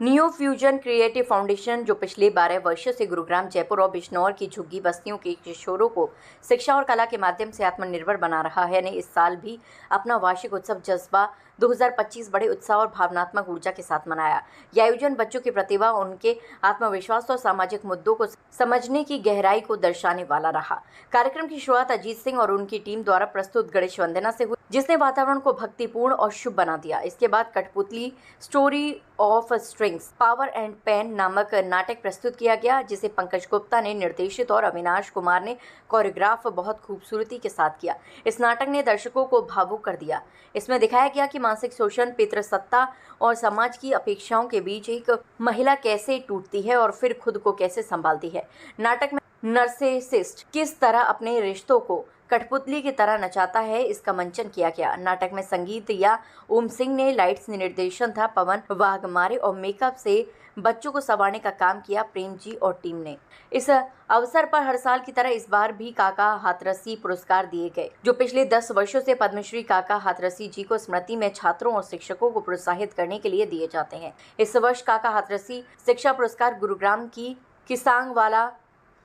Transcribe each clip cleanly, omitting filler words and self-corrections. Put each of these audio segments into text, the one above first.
Neo fusion creative foundation, जो पिछले 12 वर्षों से गुरुग्राम, जयपुर और बिजनौर की झुग्गी बस्तियों के किशोरों को शिक्षा और कला के माध्यम से आत्मनिर्भर बना रहा है, ने इस साल भी अपना वार्षिक उत्सव जज्बा 2025 बड़े उत्साह और भावनात्मक ऊर्जा के साथ मनाया। यह आयोजन बच्चों की प्रतिभा, उनके आत्मविश्वास और सामाजिक मुद्दों को समझने की गहराई को दर्शाने वाला रहा। कार्यक्रम की शुरुआत अजीत सिंह और उनकी टीम द्वारा प्रस्तुत गणेश वंदना से हुई, जिसने वातावरण को भक्तिपूर्ण और शुभ बना दिया। इसके बाद कठपुतली story of strings power and pain नामक नाटक प्रस्तुत किया गया, जिसे पंकज गुप्ता ने निर्देशित और अविनाश कुमार ने कोरियोग्राफ बहुत खूबसूरती के साथ किया। इस नाटक ने दर्शकों को भावुक कर दिया। इसमें दिखाया गया कि मानसिक शोषण, पितृसत्ता और समाज की अपेक्षाओं के बीच एक महिला कैसे टूटती है और फिर खुद को कैसे संभालती है। नाटक में नर्सिसिस्ट किस तरह अपने रिश्तों को कठपुतली की तरह नचाता है, इसका मंचन किया गया। नाटक में संगीत या ओम सिंह ने, लाइट्स निर्देशन था पवन वाघमारे और मेकअप से बच्चों को संवारने का काम किया प्रेम जी और टीम ने। इस अवसर पर हर साल की तरह इस बार भी काका हाथरसी पुरस्कार दिए गए, जो पिछले 10 वर्षों से पद्मश्री काका हाथरसी जी को स्मृति में छात्रों और शिक्षकों को प्रोत्साहित करने के लिए दिए जाते हैं। इस वर्ष काका हाथरसी शिक्षा पुरस्कार गुरुग्राम की किसांगवाला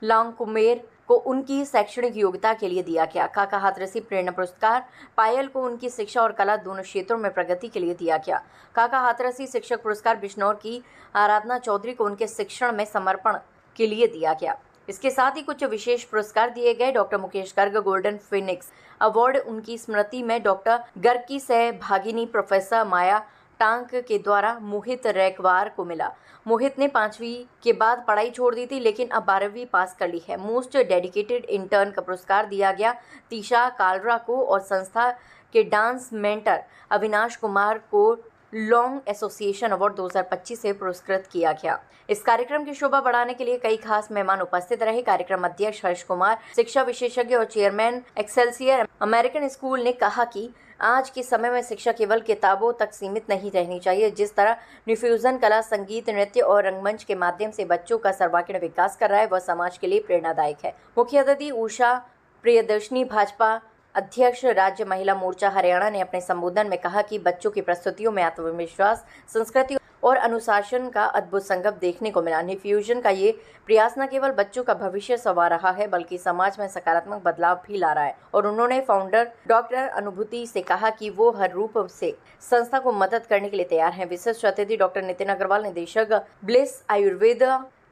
लांगकुमेर को उनकी शैक्षणिक योग्यता के लिए दिया गया। काका हाथरसी प्रेरणा पुरस्कार पायल को उनकी शिक्षा और कला दोनों क्षेत्रों में प्रगति के लिए दिया गया। काका हाथरसी शिक्षक पुरस्कार बिजनौर की आराधना चौधरी को उनके शिक्षण में समर्पण के लिए दिया गया। इसके साथ ही कुछ विशेष पुरस्कार दिए गए। Doctor Mukesh Garg golden Phoenix award उनकी स्मृति में डॉक्टर गर्ग की सहभागिनी प्रोफेसर माया टांक के द्वारा मोहित रैकवार को मिला। मोहित ने 5वीं के बाद पढ़ाई छोड़ दी थी, लेकिन अब 12वीं पास कर ली है। मोस्ट डेडिकेटेड इंटर्न का पुरस्कार दिया गया तीशा कालरा को और संस्था के डांस मेंटर अविनाश कुमार को लॉन्ग एसोसिएशन अवार्ड 2025 से पुरस्कृत किया गया। इस कार्यक्रम की शोभा बढ़ाने के लिए कई खास मेहमान उपस्थित रहे। कार्यक्रम अध्यक्ष हर्ष कुमार, शिक्षा विशेषज्ञ और चेयरमैन एक्सेल्सियर अमेरिकन स्कूल ने कहा कि आज के समय में शिक्षा केवल किताबों तक सीमित नहीं रहनी चाहिए। जिस तरह न्यूफ्यूजन कला, संगीत, नृत्य और रंगमंच के माध्यम से बच्चों का सर्वांगीण विकास कर रहा है, वह समाज के लिए प्रेरणादायक है। मुख्य अतिथि उषा प्रियदर्शनी, भाजपा अध्यक्ष राज्य महिला मोर्चा हरियाणा, ने अपने संबोधन में कहा कि बच्चों की प्रस्तुतियों में आत्मविश्वास, संस्कृति और अनुशासन का अद्भुत संगम देखने को मिला। न्यूफ्यूजन का ये प्रयास न केवल बच्चों का भविष्य संवार रहा है, बल्कि समाज में सकारात्मक बदलाव भी ला रहा है। और उन्होंने फाउंडर डॉक्टर अनुभूति से कहा कि वो हर रूप से संस्था को मदद करने के लिए तैयार हैं। विशिष्ट अतिथि डॉक्टर नितिन अग्रवाल, निदेशक bliss Ayurveda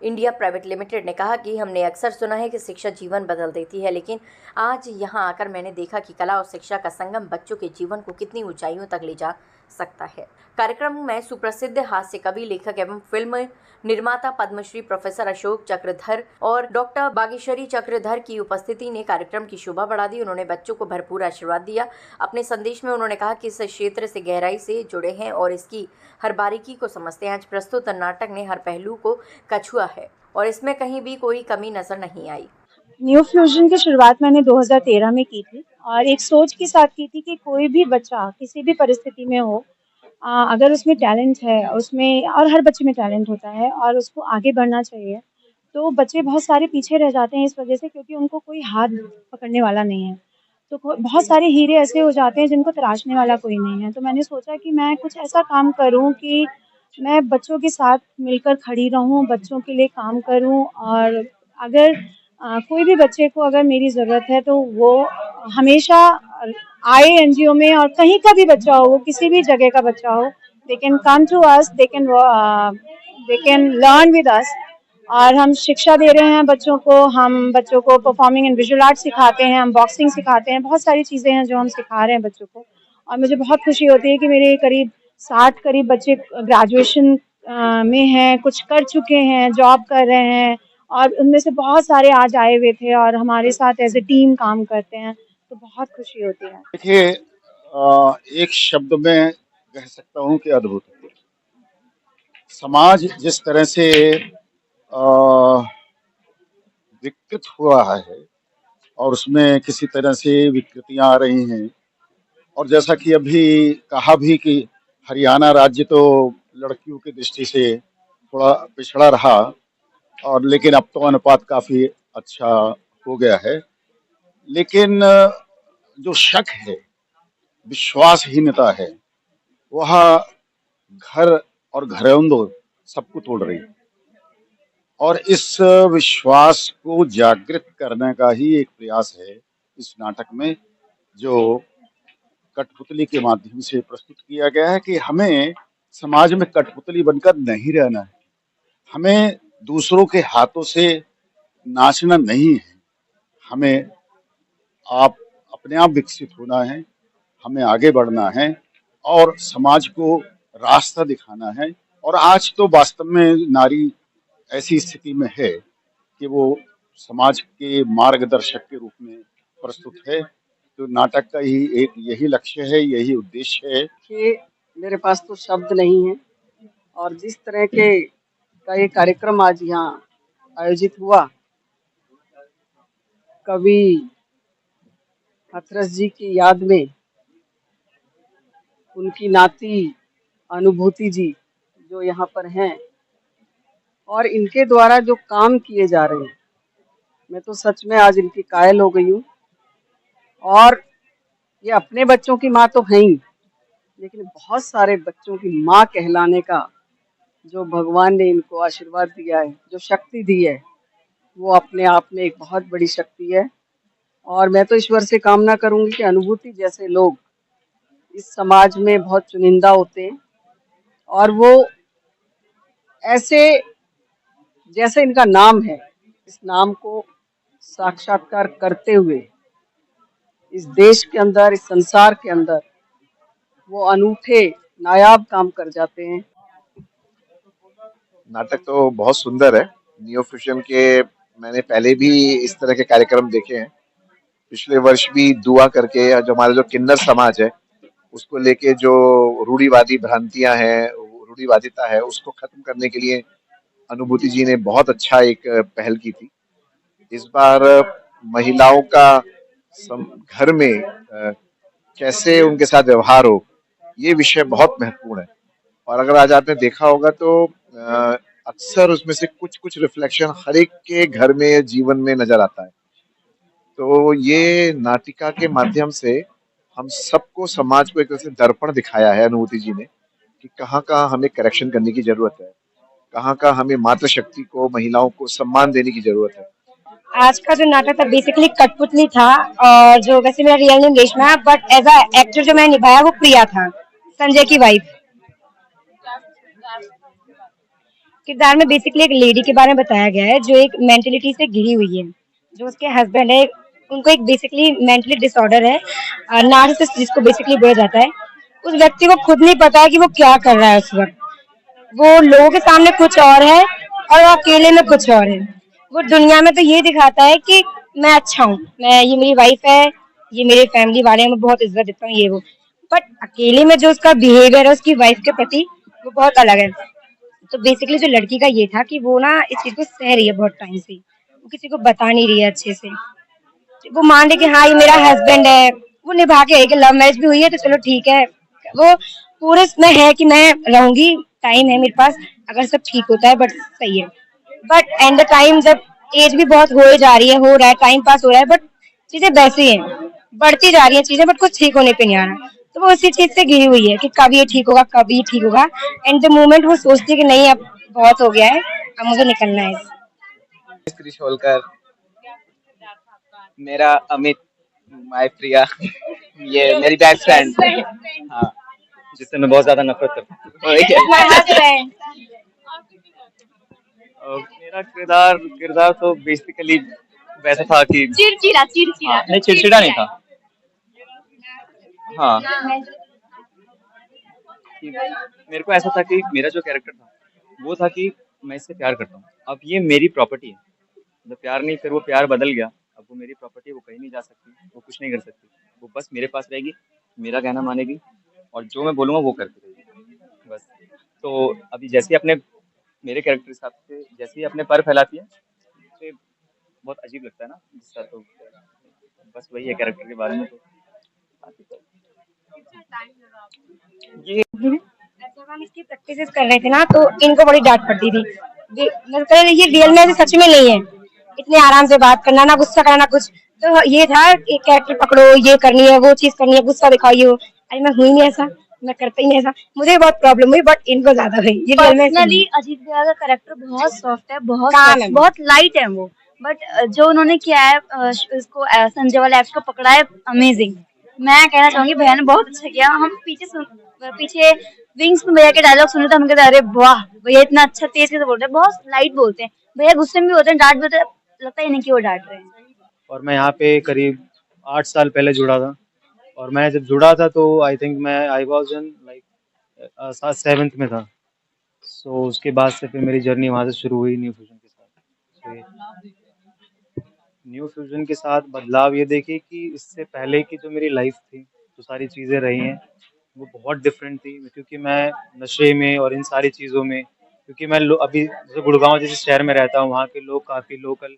India private limited, ने कहा कि हमने अक्सर सुना है कि शिक्षा जीवन बदल देती है, लेकिन आज यहां आकर मैंने देखा कि कला और शिक्षा का संगम बच्चों के जीवन को कितनी ऊंचाइयों तक ले जा सकता है। कार्यक्रम में सुप्रसिद्ध हास्य कवि, लेखक एवं फिल्म निर्माता पद्मश्री प्रोफेसर अशोक चक्रधर और डॉक्टर बागेश्वरी चक्रधर की उपस्थिति ने कार्यक्रम की शोभा बढ़ा दी। उन्होंने बच्चों को भरपूर आशीर्वाद दिया। अपने संदेश में उन्होंने कहा कि इस क्षेत्र से गहराई से जुड़े हैं और इसकी हर बारीकी को समझते हैं। आज प्रस्तुत नाटक ने हर पहलू को कछुआ है और इसमें कहीं भी कोई कमी नजर नहीं आई। न्यू फ्यूजन की शुरुआत मैंने 2013 में की थी और एक सोच के साथ की थी कि कोई भी बच्चा किसी भी परिस्थिति में हो, अगर उसमें टैलेंट है उसमें, और हर बच्चे में टैलेंट होता है और उसको आगे बढ़ना चाहिए। तो बच्चे बहुत सारे पीछे रह जाते हैं इस वजह से, क्योंकि उनको कोई हाथ पकड़ने वाला नहीं है। तो बहुत सारे हीरे ऐसे हो जाते हैं जिनको तराशने वाला कोई नहीं है। तो मैंने सोचा कि मैं कुछ ऐसा काम करूं कि मैं बच्चों के साथ मिलकर खड़ी रहूं, बच्चों के लिए काम करूं, और अगर कोई भी बच्चे को अगर मेरी ज़रूरत है तो वो हमेशा आए एनजीओ में, और कहीं का भी बच्चा हो, वो किसी भी जगह का बच्चा हो, they can come to us, they can learn with us. और हम शिक्षा दे रहे हैं बच्चों को, हम बच्चों को परफॉर्मिंग एंड विजुअल आर्ट सिखाते हैं, हम बॉक्सिंग सिखाते हैं, बहुत सारी चीज़ें हैं जो हम सिखा रहे हैं बच्चों को। और मुझे बहुत खुशी होती है कि मेरे करीब 60 करीब बच्चे ग्रेजुएशन में हैं, कुछ कर चुके हैं, जॉब कर रहे हैं, और उनमें से बहुत सारे आज आए हुए थे और हमारे साथ एज ए टीम काम करते हैं। तो बहुत खुशी होती है। देखिए, एक शब्द में कह सकता हूँ कि अद्भुत। समाज जिस तरह से विकृत हुआ है और उसमें किसी तरह से विकृतियां आ रही हैं, और जैसा कि अभी कहा भी कि हरियाणा राज्य तो लड़कियों की दृष्टि से थोड़ा पिछड़ा रहा, और लेकिन अब तो अनुपात काफी अच्छा हो गया है। लेकिन जो शक है, विश्वासहीनता है, वह घर और घरेंदों सबको तोड़ रही है। और इस विश्वास को जागृत करने का ही एक प्रयास है इस नाटक में, जो कठपुतली के माध्यम से प्रस्तुत किया गया है कि हमें समाज में कठपुतली बनकर नहीं रहना है, हमें दूसरों के हाथों से नाचना नहीं है, हमें अपने आप विकसित होना है, हमें आगे बढ़ना है और समाज को रास्ता दिखाना है। और आज तो वास्तव में नारी ऐसी स्थिति में है कि वो समाज के मार्गदर्शक के रूप में प्रस्तुत है। तो नाटक का ही एक यही लक्ष्य है, यही उद्देश्य है कि मेरे पास तो शब्द नहीं है। और जिस तरह के का ये कार्यक्रम आज यहाँ आयोजित हुआ, कवि हाथरस जी की याद में उनकी नाती अनुभूति जी जो यहाँ पर हैं और इनके द्वारा जो काम किए जा रहे हैं, मैं तो सच में आज इनकी कायल हो गई हूँ। और ये अपने बच्चों की माँ तो हैं ही, लेकिन बहुत सारे बच्चों की माँ कहलाने का जो भगवान ने इनको आशीर्वाद दिया है, जो शक्ति दी है, वो अपने आप में एक बहुत बड़ी शक्ति है। और मैं तो ईश्वर से कामना करूंगी कि अनुभूति जैसे लोग इस समाज में बहुत चुनिंदा होते हैं और वो ऐसे जैसे इनका नाम है, इस नाम को साक्षात्कार करते हुए इस देश के अंदर, इस संसार के अंदर वो अनूठे नायाब काम कर जाते हैं। नाटक तो बहुत सुंदर है। नियो फ्यूजन के मैंने पहले भी इस तरह के कार्यक्रम देखे हैं। पिछले वर्ष भी दुआ करके जो हमारा जो किन्नर समाज है उसको लेके जो रूढ़िवादी भ्रांतियां हैं, रूढ़िवादिता है, उसको खत्म करने के लिए अनुभूति जी ने बहुत अच्छा एक पहल की थी। इस बार महिलाओं का घर में कैसे उनके साथ व्यवहार हो, ये विषय बहुत महत्वपूर्ण है। और अगर आज आपने देखा होगा तो अक्सर उसमें से कुछ कुछ रिफ्लेक्शन हर एक के घर में, जीवन में नजर आता है। तो ये नाटिका के माध्यम से हम सबको, समाज को एक तरह से दर्पण दिखाया है अनुभूति जी ने कि कहाँ कहाँ हमें करेक्शन करने की जरूरत है, कहाँ कहाँ हमें मातृशक्ति को, महिलाओं को सम्मान देने की जरूरत है। आज का जो नाटक था बेसिकली कठपुतली था, और जो वैसे मेरा रियल नेम रेशमा है, बट एज अ एक्टर जो मैंने निभाया वो प्रिया था, संजय की वाइफ। किरदार में बेसिकली एक लेडी के बारे में बताया गया है जो एक मेंटलिटी से घिरी हुई है। जो उसके हस्बैंड है उनको एक बेसिकली मेंटली डिसऑर्डर है, नार्सिसिस्ट जिसको बेसिकली बोला जाता है। उस व्यक्ति को खुद नहीं पता है कि वो क्या कर रहा है उस वक्त। वो लोगों के सामने कुछ और है और वो अकेले में कुछ और है। वो दुनिया में तो ये दिखाता है कि मैं अच्छा हूँ, ये मेरी वाइफ है, ये मेरे फैमिली वाले हैं, मैं बहुत इज्जत देता हूँ, ये वो। बट अकेले में जो उसका बिहेवियर है उसकी वाइफ के प्रति, वो बहुत अलग है। तो बेसिकली जो लड़की का ये था कि वो ना इस चीज को सह रही है बहुत टाइम से, वो किसी को बता नहीं रही है अच्छे से। वो मान रही कि हाँ ये मेरा हस्बैंड है, वो निभा के है कि लव मैरिज भी हुई है तो चलो ठीक है, वो पूरे में है कि मैं रहूंगी, टाइम है मेरे पास, अगर सब ठीक होता है बट सही है। बट एंड द टाइम जब एज भी बहुत हो जा रही है, हो रहा है, टाइम पास हो रहा है, बट चीजें वैसी हैं, बढ़ती जा रही है चीजें, बट कुछ ठीक होने पे नहीं आ रहा। तो वो उसी चीज से घिरी हुई है कि कब ये ठीक होगा, कब ये ठीक होगा। एंड द मोमेंट वो सोचती है कि नहीं अब बहुत हो गया है, अब मुझे निकलना है। त्रिशोलकर, मेरा अमित, माय प्रिया, ये मेरी बेस्ट फ्रेंड, हाँ, जिससे मैं बहुत ज्यादा नफरत करता हूँ। मेरा किरदार तो बेसिकली वैसा था कि चिड़चिड़ा नहीं, चिड़चिड़ा नहीं था। हाँ, मेरे को ऐसा था कि मेरा जो कैरेक्टर था वो था कि मैं इससे प्यार करता हूँ, अब ये मेरी प्रॉपर्टी है, मतलब प्यार नहीं, फिर वो प्यार बदल गया, अब वो मेरी प्रॉपर्टी है, वो कहीं नहीं जा सकती, वो कुछ नहीं कर सकती, वो बस मेरे पास रहेगी, मेरा कहना मानेगी और जो मैं बोलूँगा वो करती रहेगी, बस। तो अभी जैसे ही अपने मेरे कैरेक्टर हिसाब से जैसे ही अपने पर फैलाती है तो बहुत अजीब लगता है ना जिसका, तो बस वही है कैरेक्टर के बारे में। तो ये जब हम इसकी प्रैक्टिस कर रहे थे ना तो इनको बड़ी डांट पड़ती थी, मतलब ये रियल में सच में नहीं है, इतने आराम से बात करना, ना गुस्सा करना, ना कुछ। तो ये था कि कैरेक्टर पकड़ो, ये करनी है, वो चीज करनी है, गुस्सा दिखाइए। अरे मैं हुई नहीं ऐसा, मैं करता ही नहीं ऐसा, मुझे बहुत प्रॉब्लम हुई बट इनको ज्यादा हुई। ये रियल में पर्सनली अजीत भैया का करेक्टर बहुत सॉफ्ट है, बहुत काम soft, है। बहुत लाइट है वो। बट जो उन्होंने किया है इसको संजय वाला एक्ट को पकड़ा है, अमेजिंग। मैं कहना चाहूंगी भैया ने बहुत अच्छा किया। हम पीछे विंग्स में भैया के डायलॉग सुने तो हम कहते अरे वाह, भैया इतना अच्छा तेज कैसे बोलते हैं, बहुत लाइट बोलते हैं भैया। गुस्से में भी होते हैं, डांट भी होते हैं, लगता ही नहीं कि वो डांट रहे हैं। और मैं यहाँ पे करीब 8 साल पहले जुड़ा था, और मैं जब जुड़ा था तो आई थिंक मैं I was in like 7th में था। सो उसके बाद से फिर मेरी जर्नी वहाँ से शुरू हुई न्यू फ्यूजन के साथ। न्यू फ्यूजन के साथ बदलाव ये देखिए कि इससे पहले की जो मेरी लाइफ थी, जो सारी चीज़ें रही हैं, वो बहुत डिफरेंट थी, क्योंकि मैं नशे में और इन सारी चीज़ों में, क्योंकि मैं अभी जैसे गुड़गांव जैसे शहर में रहता हूँ, वहाँ के लोग काफ़ी लोकल,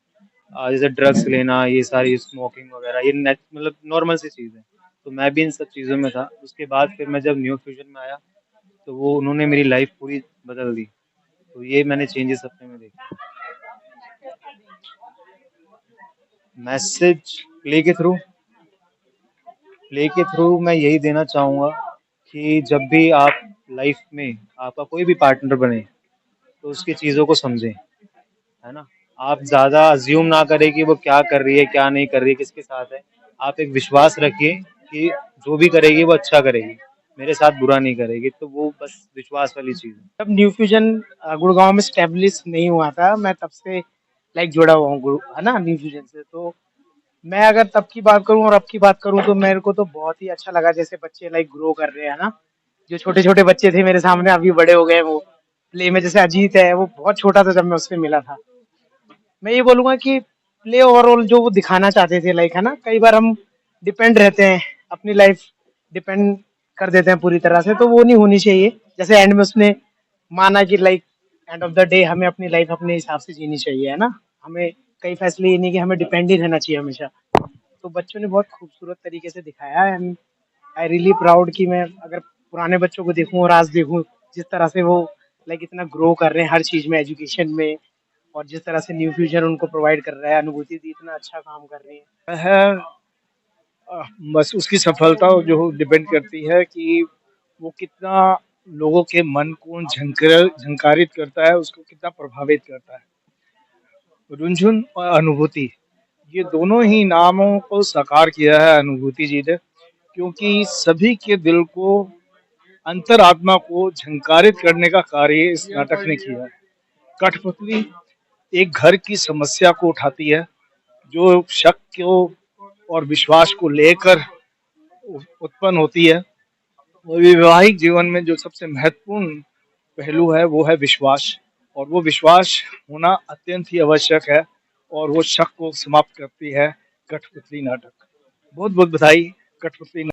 जैसे ड्रग्स लेना, ये सारी स्मोकिंग वगैरह, ये मतलब नॉर्मल सी चीज़ है। तो मैं भी इन सब चीज़ों में था। उसके बाद फिर मैं जब न्यू फ्यूजन में आया तो वो उन्होंने मेरी लाइफ पूरी बदल दी। तो ये मैंने चेंजेस अपने में देखे। मैसेज प्ले के थ्रू मैं यही देना चाहूँगा कि जब भी आप लाइफ में आपका कोई भी पार्टनर बने तो उसकी चीज़ों को समझें, है ना? आप ज़्यादा अज्यूम ना करें कि वो क्या कर रही है, क्या नहीं कर रही है, किसके साथ है। आप एक विश्वास रखिए कि जो भी करेगी वो अच्छा करेगी, मेरे साथ बुरा नहीं करेगी। तो वो बस विश्वास वाली चीज़ है। जब न्यू फ्यूजन गुड़गांव में स्टेब्लिश नहीं हुआ था, मैं तब से लाइक जुड़ा हुआ हूँ, है ना, न्यू फ्यूजन से। तो मैं अगर तब की बात करूँ और अब की बात करूँ तो मेरे को तो बहुत ही अच्छा लगा। जैसे बच्चे लाइक ग्रो कर रहे हैं ना, जो छोटे छोटे बच्चे थे मेरे सामने अभी बड़े हो गए। वो प्ले में जैसे अजीत है, वो बहुत छोटा था जब मैं उससे मिला था। मैं ये बोलूंगा कि प्ले ओवरऑल जो वो दिखाना चाहते थे, लाइक, है ना, कई बार हम डिपेंड रहते हैं, अपनी लाइफ डिपेंड कर देते हैं पूरी तरह से, तो वो नहीं होनी चाहिए। जैसे एंड में उसने माना कि like end of the day हमें अपनी लाइफ अपने हिसाब से जीनी चाहिए, है ना। हमें कई फैसले ये नहीं कि हमें डिपेंड ही रहना चाहिए हमेशा। तो बच्चों ने बहुत खूबसूरत तरीके से दिखाया है, एंड आई रियली प्राउड कि मैं अगर पुराने बच्चों को देखूं और आज देखूं, जिस तरह से वो लाइक इतना ग्रो कर रहे हैं हर चीज में, एजुकेशन में, और जिस तरह से न्यू फ्यूचर उनको प्रोवाइड कर रहा है, अनुभूति दी इतना अच्छा काम कर रही है। बस उसकी सफलता जो डिपेंड करती है कि वो कितना लोगों के मन को झंकारित करता है, उसको कितना प्रभावित करता है। रुनझुन और अनुभूति, ये दोनों ही नामों को साकार किया है अनुभूति जी ने, क्योंकि सभी के दिल को, अंतरात्मा को झंकारित करने का कार्य इस नाटक ने किया है। कठपुतली एक घर की समस्या को उठाती है, जो शक को और विश्वास को लेकर उत्पन्न होती है। और वैवाहिक जीवन में जो सबसे महत्वपूर्ण पहलू है वो है विश्वास, और वो विश्वास होना अत्यंत ही आवश्यक है, और वो शक को समाप्त करती है कठपुतली नाटक। बहुत बहुत बधाई कठपुतली।